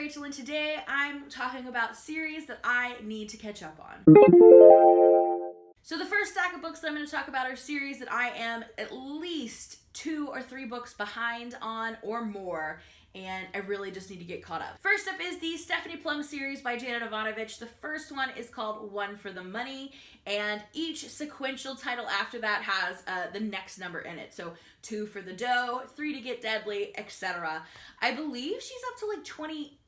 Rachael, and today I'm talking about series that I need to catch up on. So the first stack of books that I'm going to talk about are series that I am at least 2 or 3 books behind on or more, and I really just need to get caught up. First up is the Stephanie Plum series by Janet Ivanovich. The first one is called One for the Money, and each sequential title after that has the next number in it. So 2 for the dough, 3 to get deadly, etc. I believe she's up to like 28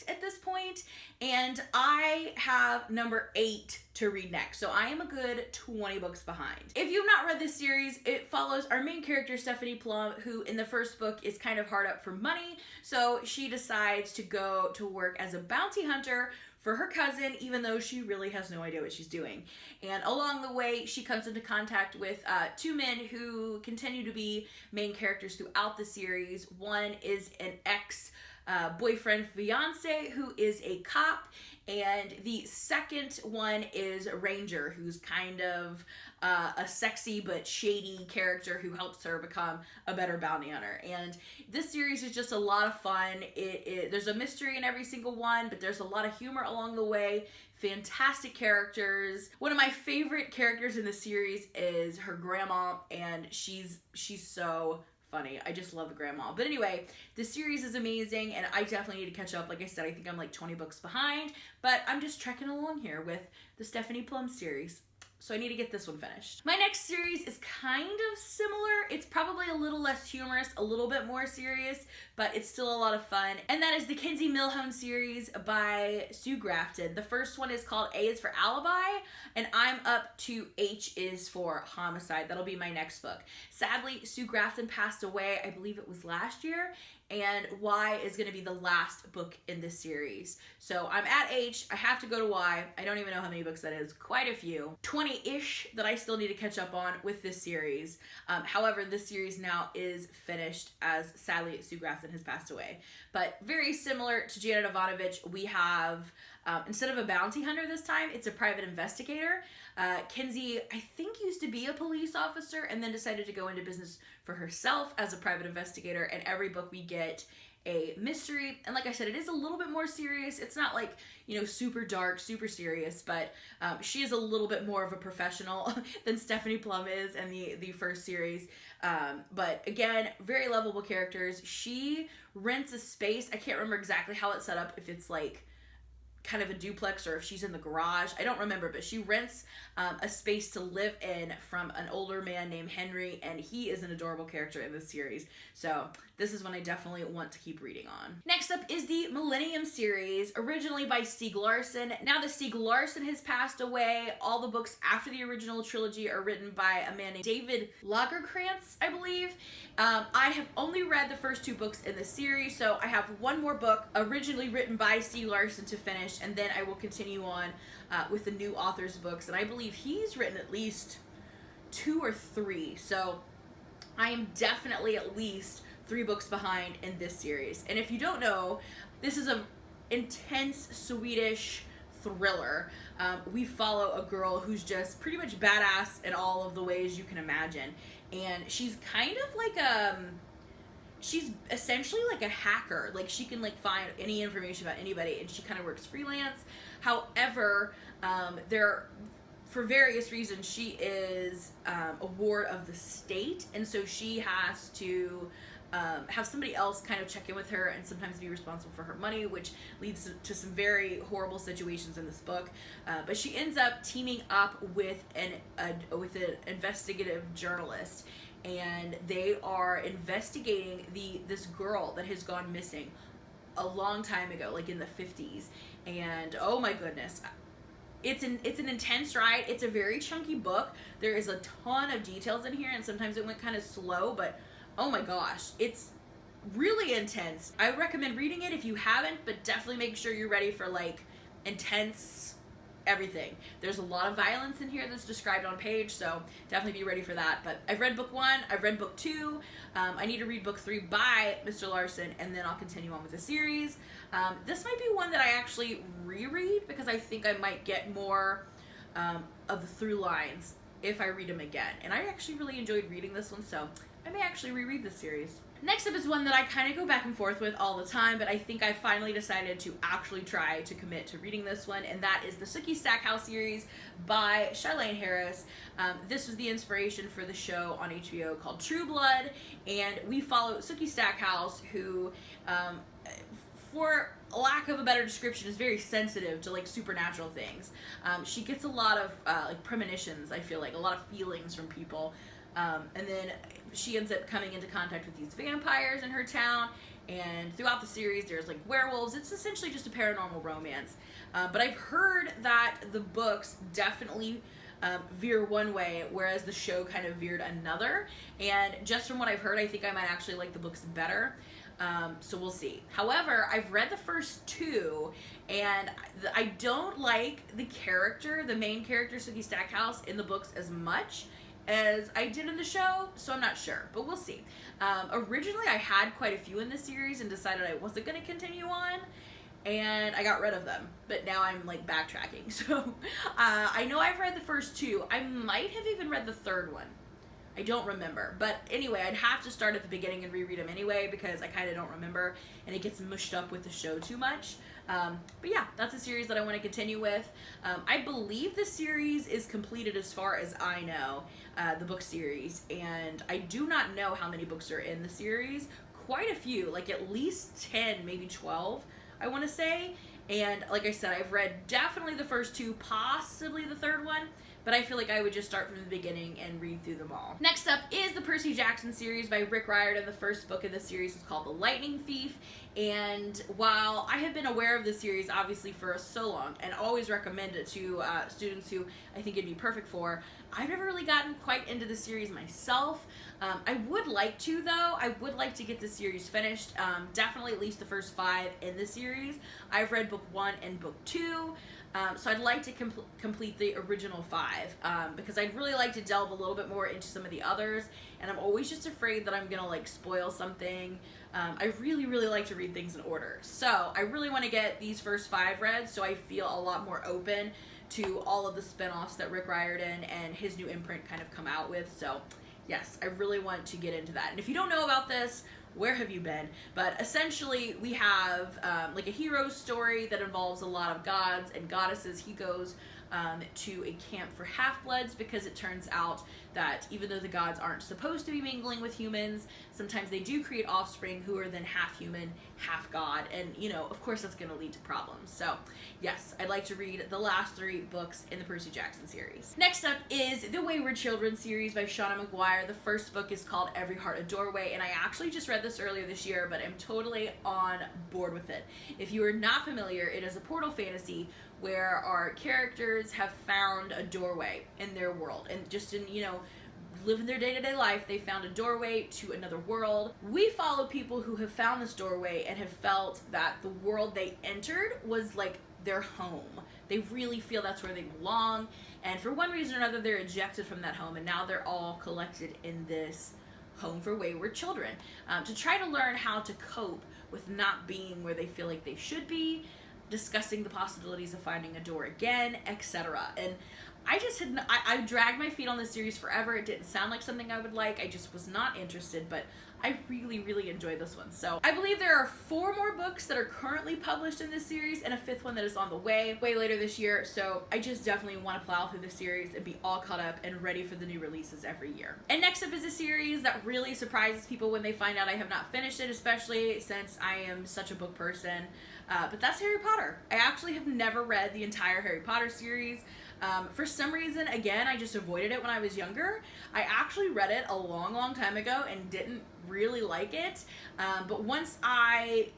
at this point, and I have number 8 to read next, so I am a good 20 books behind. If you've not read this series, it follows our main character Stephanie Plum, who in the first book is kind of hard up for money, so she decides to go to work as a bounty hunter for her cousin, even though she really has no idea what she's doing. And along the way, she comes into contact with 2 men who continue to be main characters throughout the series. One is an ex-boyfriend fiance who is a cop, and the second one is Ranger, who's kind of a sexy but shady character who helps her become a better bounty hunter. And this series is just a lot of fun. There's a mystery in every single one, but there's a lot of humor along the way. Fantastic characters. One of my favorite characters in the series is her grandma, and she's so funny. I just love the grandma. But anyway, the series is amazing, and I definitely need to catch up. Like I said, I think I'm like 20 books behind, but I'm just trekking along here with the Stephanie Plum series. So I need to get this one finished. My next series is kind of similar. It's probably a little less humorous, a little bit more serious, but it's still a lot of fun. And that is the Kinsey Millhone series by Sue Grafton. The first one is called A is for Alibi, and I'm up to H is for Homicide. That'll be my next book. Sadly, Sue Grafton passed away, I believe it was last year, and Y is going to be the last book in this series. So I'm at H, I have to go to Y. I don't even know how many books that is, quite a few. 20-ish that I still need to catch up on with this series. However, this series now is finished, as sadly Sue Grafton has passed away. But very similar to Janet Ivanovich, we have, instead of a bounty hunter this time, it's a private investigator. Kinsey, I think, used to be a police officer and then decided to go into business for herself as a private investigator, and every book we get a mystery. And like I said, it is a little bit more serious. It's not like, you know, super dark, super serious, but she is a little bit more of a professional than Stephanie Plum is in the first series. But again, very lovable characters. She rents a space. I can't remember exactly how it's set up, if it's like kind of a duplex or if she's in the garage. I don't remember, but she rents a space to live in from an older man named Henry, and he is an adorable character in this series. So this is one I definitely want to keep reading on. Next up is the Millennium Series, originally by Stieg Larsson. Now that Stieg Larsson has passed away, all the books after the original trilogy are written by a man named David Lagerkrantz, I believe. I have only read the first 2 books in the series, so I have one more book originally written by Stieg Larsson to finish, and then I will continue on with the new author's books, and I believe he's written at least 2 or 3, so I am definitely at least 3 books behind in this series. And if you don't know, this is a intense Swedish thriller. We follow a girl who's just pretty much badass in all of the ways you can imagine, and she's kind of like she's essentially like a hacker. Like, she can like find any information about anybody, and she kind of works freelance. However, for various reasons, she is a ward of the state, and so she has to have somebody else kind of check in with her and sometimes be responsible for her money, which leads to some very horrible situations in this book. But she ends up teaming up with an investigative journalist, and they are investigating this girl that has gone missing a long time ago, like in the 50s. And oh my goodness, it's an intense ride. It's a very chunky book. There is a ton of details in here, and sometimes it went kind of slow, but oh my gosh, it's really intense. I recommend reading it if you haven't, but definitely make sure you're ready for like intense everything. There's a lot of violence in here that's described on page, so definitely be ready for that. But I've read book 1, I've read book 2, I need to read book 3 by Mr. Larsson, and then I'll continue on with the series. This might be one that I actually reread, because I think I might get more of the through lines if I read them again. And I actually really enjoyed reading this one, so I may actually reread this series. Next up is one that I kind of go back and forth with all the time, but I think I finally decided to actually try to commit to reading this one, and that is the Sookie Stackhouse series by Charlaine Harris. This was the inspiration for the show on HBO called True Blood, and we follow Sookie Stackhouse, who, for lack of a better description, is very sensitive to like supernatural things. She gets a lot of like premonitions, I feel like, a lot of feelings from people. And then she ends up coming into contact with these vampires in her town, and throughout the series there's like werewolves. It's essentially just a paranormal romance. But I've heard that the books definitely veer one way, whereas the show kind of veered another. And just from what I've heard, I think I might actually like the books better. So we'll see. However, I've read the first two, and I don't like the main character, Sookie Stackhouse, in the books as much as I did in the show, so I'm not sure, but we'll see. Originally, I had quite a few in the series and decided I wasn't going to continue on, and I got rid of them, but now I'm like backtracking. So I know I've read the first two. I might have even read the third one. I don't remember, but anyway, I'd have to start at the beginning and reread them anyway, because I kind of don't remember, and it gets mushed up with the show too much. But yeah, that's a series that I want to continue with. I believe the series is completed as far as I know, the book series, and I do not know how many books are in the series. Quite a few, like at least 10, maybe 12, I want to say. And like I said, I've read definitely the first two, possibly the third one, but I feel like I would just start from the beginning and read through them all. Next up is the Percy Jackson series by Rick Riordan. The first book of the series is called The Lightning Thief, and while I have been aware of the series obviously for so long and always recommend it to students who I think it'd be perfect for, I've never really gotten quite into the series myself. I would like to, though. I would like to get the series finished. Definitely at least the first 5 in the series. I've read book 1 and book 2. So I'd like to complete the original 5, because I'd really like to delve a little bit more into some of the others, and I'm always just afraid that I'm gonna like spoil something. I really like to read things in order, so I really want to get these first 5 read so I feel a lot more open to all of the spin-offs that Rick Riordan and his new imprint kind of come out with. So yes, I really want to get into that. And if you don't know about this, where have you been? But essentially we have like a hero story that involves a lot of gods and goddesses. He goes to a camp for half-bloods because it turns out that even though the gods aren't supposed to be mingling with humans, sometimes they do create offspring who are then half human, half god, and you know, of course that's going to lead to problems. So yes, I'd like to read the last 3 books in the Percy Jackson series. Next up is the Wayward Children series by Shauna McGuire. The first book is called Every Heart a Doorway, and I actually just read this earlier this year, but I'm totally on board with it. If you are not familiar, it is a portal fantasy where our characters have found a doorway in their world, and just in, you know, living their day-to-day life, they found a doorway to another world. We follow people who have found this doorway and have felt that the world they entered was like their home. They really feel that's where they belong, and for one reason or another, they're ejected from that home, and now they're all collected in this home for wayward children, to try to learn how to cope with not being where they feel like they should be, discussing the possibilities of finding a door again, etc. And I dragged my feet on this series forever. It didn't sound like something I would like. I just was not interested, but I really enjoyed this one. So I believe there are 4 more books that are currently published in this series and a 5th one that is on the way later this year. So I just definitely want to plow through the series and be all caught up and ready for the new releases every year. And next up is a series that really surprises people when they find out I have not finished it, especially since I am such a book person. But that's Harry Potter. I actually have never read the entire Harry Potter series. For some reason, again, I just avoided it when I was younger. I actually read it a long time ago and didn't really like it. But once I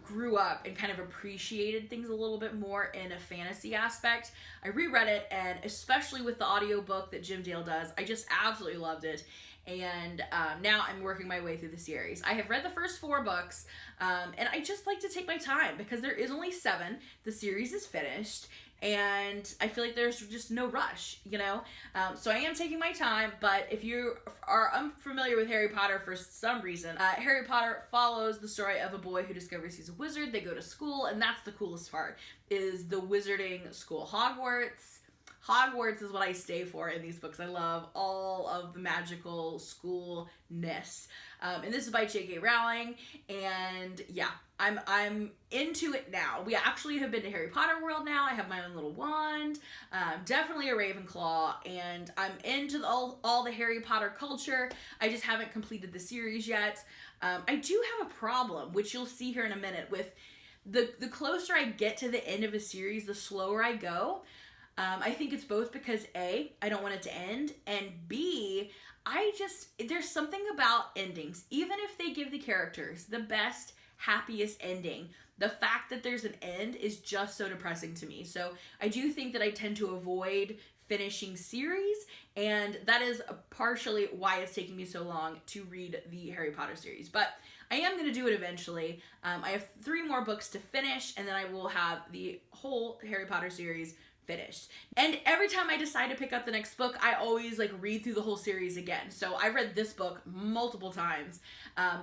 grew up and kind of appreciated things a little bit more in a fantasy aspect, I reread it, and especially with the audiobook that Jim Dale does, I just absolutely loved it. And now I'm working my way through the series. I have read the first 4 books, and I just like to take my time because there is only 7. The series is finished, and I feel like there's just no rush, you know? So I am taking my time, but if you are unfamiliar with Harry Potter for some reason, Harry Potter follows the story of a boy who discovers he's a wizard. They go to school, and that's the coolest part, is the wizarding school. Hogwarts, Hogwarts is what I stay for in these books. I love all of the magical schoolness. And this is by J.K. Rowling, and yeah, I'm into it now. We actually have been to Harry Potter World now. I have my own little wand. Definitely a Ravenclaw, and I'm into all the Harry Potter culture. I just haven't completed the series yet. I do have a problem, which you'll see here in a minute, with the closer I get to the end of a series, the slower I go. I think it's both because A, I don't want it to end, and B, there's something about endings. Even if they give the characters the best, happiest ending, the fact that there's an end is just so depressing to me. So I do think that I tend to avoid finishing series, and that is partially why it's taking me so long to read the Harry Potter series. But I am going to do it eventually. I have 3 more books to finish, and then I will have the whole Harry Potter series finished. And every time I decide to pick up the next book, I always like read through the whole series again. So I read this book multiple times,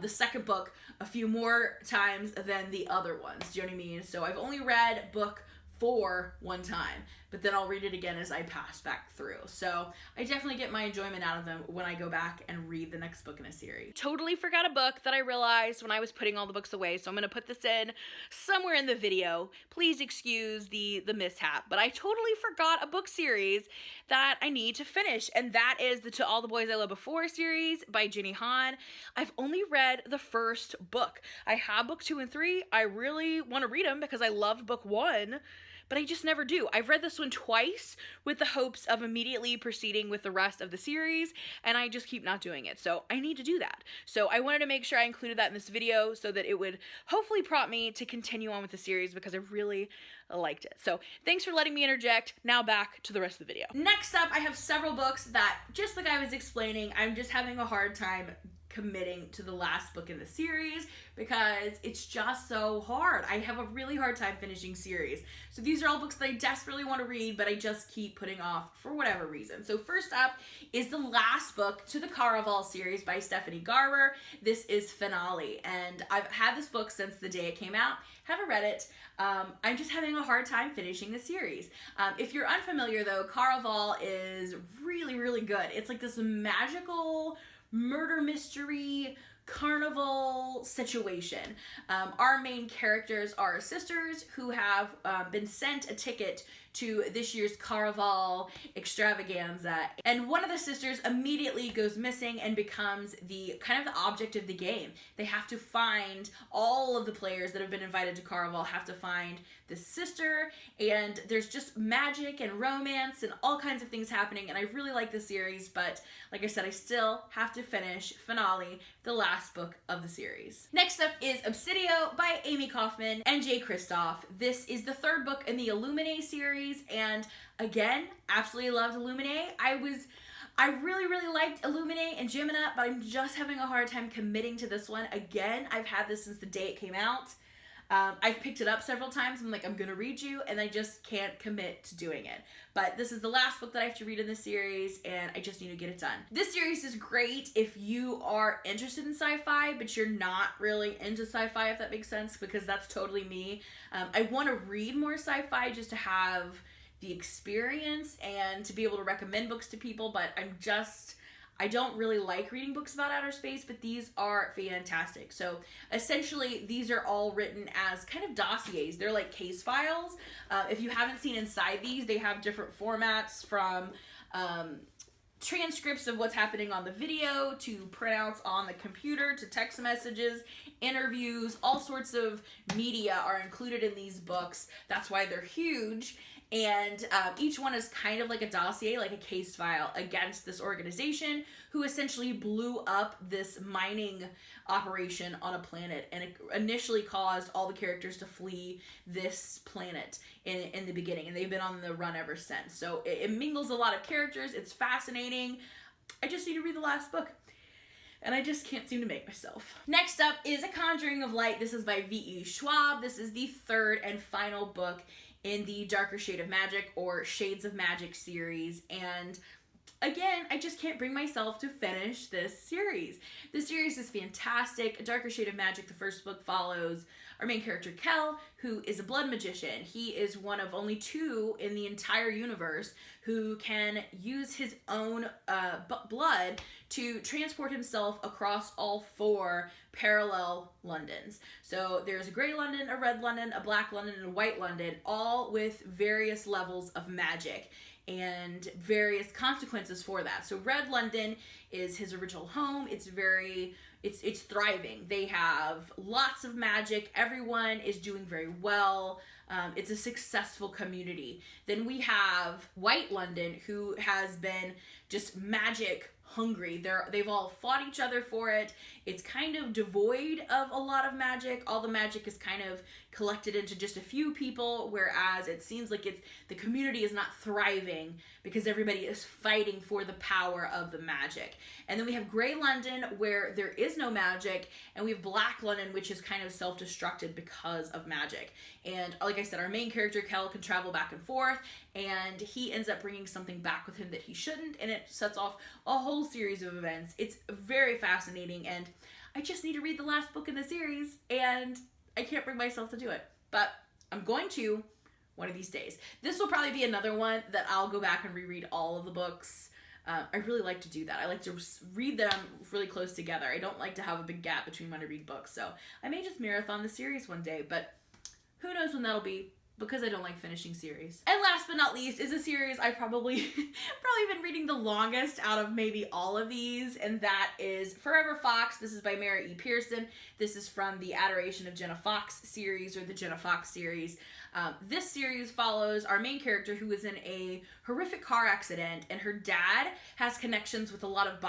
the second book a few more times than the other ones. Do you know what I mean? So I've only read book 4 one time, but then I'll read it again as I pass back through. So I definitely get my enjoyment out of them when I go back and read the next book in a series. Totally forgot a book that I realized when I was putting all the books away, so I'm gonna put this in somewhere in the video. Please excuse the mishap, but I totally forgot a book series that I need to finish, and that is the To All the Boys I Loved Before series by Jenny Han. I've only read the first book. I have book 2 and 3. I really want to read them because I loved book 1, but I just never do. I've read this one twice with the hopes of immediately proceeding with the rest of the series, and I just keep not doing it. So I need to do that. So I wanted to make sure I included that in this video so that it would hopefully prompt me to continue on with the series because I really liked it. So thanks for letting me interject. Now back to the rest of the video. Next up, I have several books that, just like I was explaining, I'm just having a hard time committing to the last book in the series because it's just so hard. I have a really hard time finishing series. So these are all books that I desperately want to read, but I just keep putting off for whatever reason. So first up is the last book to the Caravelle series by Stephanie Garber. This is Finale, and I've had this book since the day it came out. Haven't read it. I'm just having a hard time finishing the series. If you're unfamiliar though, Caravelle is really, really good. It's like this magical murder mystery carnival situation. Our main characters are sisters who have been sent a ticket to this year's Caravelle extravaganza, and one of the sisters immediately goes missing and becomes the kind of the object of the game. They have to find, all of the players that have been invited to Caravelle have to find this sister, and there's just magic and romance and all kinds of things happening, and I really like this series, but like I said, I still have to finish Finale, the last book of the series. Next up is Obsidian by Amy Kaufman and Jay Kristoff. This is the 3rd book in the Illuminae series, and again, absolutely loved Illuminae. I really, really liked Illuminae and Gemina, but I'm just having a hard time committing to this one. Again, I've had this since the day it came out. I've picked it up several times. I'm like, I'm gonna read you, and I just can't commit to doing it. But this is the last book that I have to read in the series, and I just need to get it done. This series is great if you are interested in sci-fi, but you're not really into sci-fi, if that makes sense, because that's totally me. I want to read more sci-fi just to have the experience and to be able to recommend books to people, but I don't really like reading books about outer space, but these are fantastic. So essentially, these are all written as kind of dossiers. They're like case files. If you haven't seen inside these, they have different formats, from transcripts of what's happening on the video to printouts on the computer to text messages, interviews, all sorts of media are included in these books. That's why they're huge. And each one is kind of like a dossier, like a case file against this organization who essentially blew up this mining operation on a planet, and it initially caused all the characters to flee this planet in the beginning, and they've been on the run ever since. So it mingles a lot of characters. It's fascinating. I just need to read the last book, and I just can't seem to make myself. Next up is A Conjuring of Light. This is by V.E. Schwab. This is the 3rd and final book in the Darker Shade of Magic, or Shades of Magic series, and again, I just can't bring myself to finish this series. This series is fantastic. A Darker Shade of Magic, the first book, follows our main character Kel, who is a blood magician. He is one of only 2 in the entire universe who can use his own blood to transport himself across all 4 parallel Londons. So there's a gray London, a red London, a black London, and a white London, all with various levels of magic and various consequences for that. So Red London is his original home. It's thriving. They have lots of magic. Everyone is doing very well. It's a successful community. Then we have White London, who has been just magic hungry. They've all fought each other for it. It's kind of devoid of a lot of magic. All the magic is kind of collected into just a few people, whereas it seems like the community is not thriving because everybody is fighting for the power of the magic. And then we have Grey London, where there is no magic, and we have Black London, which is kind of self-destructed because of magic. And like I said, our main character Kel can travel back and forth, and he ends up bringing something back with him that he shouldn't, and it sets off a whole series of events. It's very fascinating, and I just need to read the last book in the series, and I can't bring myself to do it. But I'm going to one of these days. This will probably be another one that I'll go back and reread all of the books. I really like to do that. I like to read them really close together. I don't like to have a big gap between when I read books, so I may just marathon the series one day, but who knows when that'll be, because I don't like finishing series. And last but not least is a series I've probably been reading the longest out of maybe all of these, and that is Forever Fox. This is by Mara E. Pearson. This is from the Adoration of Jenna Fox series, or the Jenna Fox series. This series follows our main character, who is in a horrific car accident, and her dad has connections with a lot of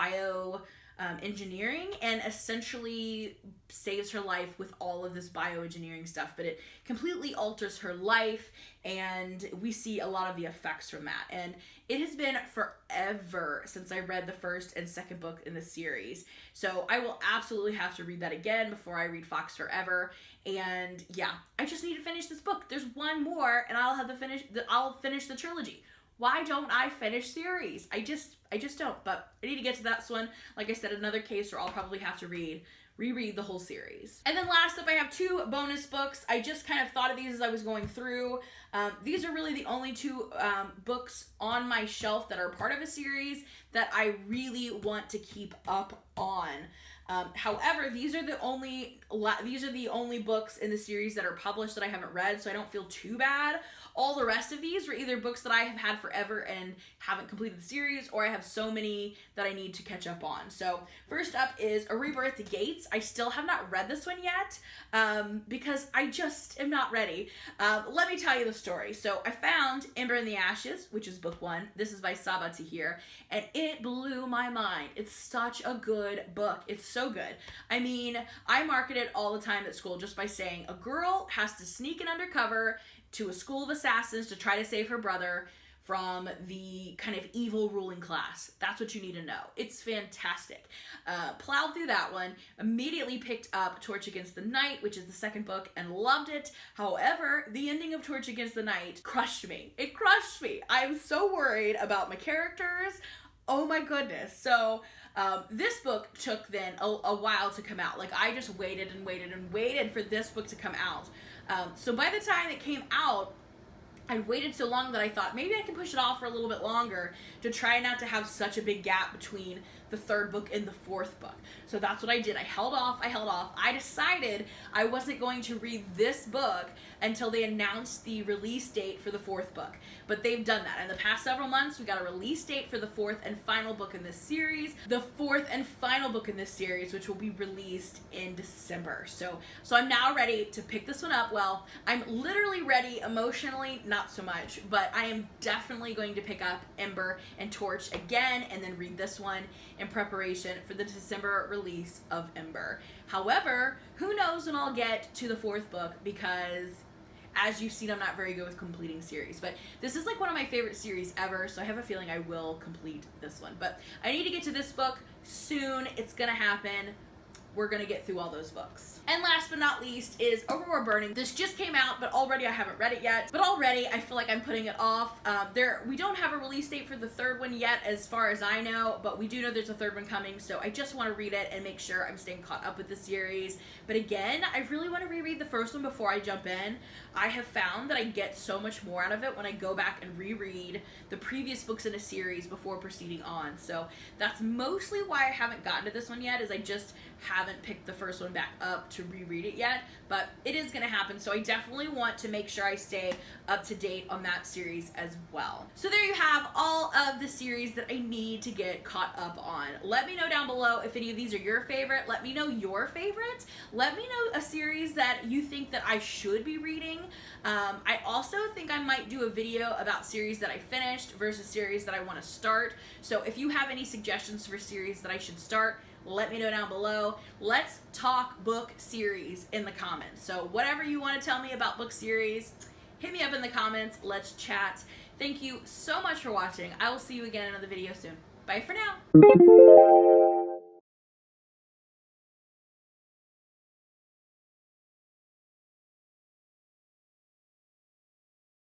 engineering, and essentially saves her life with all of this bioengineering stuff, but it completely alters her life, and we see a lot of the effects from that. And it has been forever since I read the first and second book in the series, so I will absolutely have to read that again before I read Fox Forever. And yeah, I just need to finish this book. There's one more, and I'll finish the trilogy. Why don't I finish series? I just don't, but I need to get to that one. Like I said, another case where I'll probably have to reread the whole series. And then last up, I have 2 bonus books. I just kind of thought of these as I was going through. These are really the only 2 books on my shelf that are part of a series that I really want to keep up on. However, these are the only books in the series that are published that I haven't read, so I don't feel too bad. All the rest of these were either books that I have had forever and haven't completed the series, or I have so many that I need to catch up on. So first up is A Rebirth at the Gates. I still have not read this one yet because I just am not ready. Let me tell you the story. So I found Ember in the Ashes, which is book 1. This is by Saba Tahir, and it blew my mind. It's such a good book. It's so good. I mean, I market it all the time at school just by saying a girl has to sneak in undercover to a school of assassins to try to save her brother from the kind of evil ruling class. That's what you need to know. It's fantastic. Plowed through that one, immediately picked up Torch Against the Night, which is the second book, and loved it. However, the ending of Torch Against the Night crushed me. It crushed me. I'm so worried about my characters. Oh my goodness. So this book took then a while to come out. Like, I just waited and waited and waited for this book to come out. So by the time it came out, I waited so long that I thought maybe I can push it off for a little bit longer to try not to have such a big gap between the third book and the fourth book. So that's what I did. I held off. I decided I wasn't going to read this book until they announced the release date for the fourth book. But they've done that. In the past several months, we got a release date for the fourth and final book in this series. The fourth and final book in this series, which will be released in December. So I'm now ready to pick this one up. Well, I'm literally ready, emotionally, not so much, but I am definitely going to pick up Ember and Torch again and then read this one in preparation for the December release of Ember. However, who knows when I'll get to the fourth book, because as you've seen, I'm not very good with completing series, but this is like one of my favorite series ever, so I have a feeling I will complete this one. But I need to get to this book soon. It's gonna happen. we're gonna get through all those books. And last but not least is Aurora Burning. This just came out, but already I haven't read it yet. But already I feel like I'm putting it off. We don't have a release date for the third one yet, as far as I know, but we do know there's a third one coming, so I just want to read it and make sure I'm staying caught up with the series. But again, I really want to reread the first one before I jump in. I have found that I get so much more out of it when I go back and reread the previous books in a series before proceeding on. So that's mostly why I haven't gotten to this one yet, is I just haven't picked the first one back up to reread it yet, but it is going to happen, so I definitely want to make sure I stay up to date on that series as well. So there you have all of the series that I need to get caught up on. Let me know down below if any of these are your favorite. Let me know your favorite. Let me know a series that you think that I should be reading. I also think I might do a video about series that I finished versus series that I want to start. So if you have any suggestions for series that I should start, let me know down below. Let's talk book series in the comments. So whatever you want to tell me about book series, hit me up in the comments. Let's chat. Thank you so much for watching. I will see you again in another video soon. Bye for now.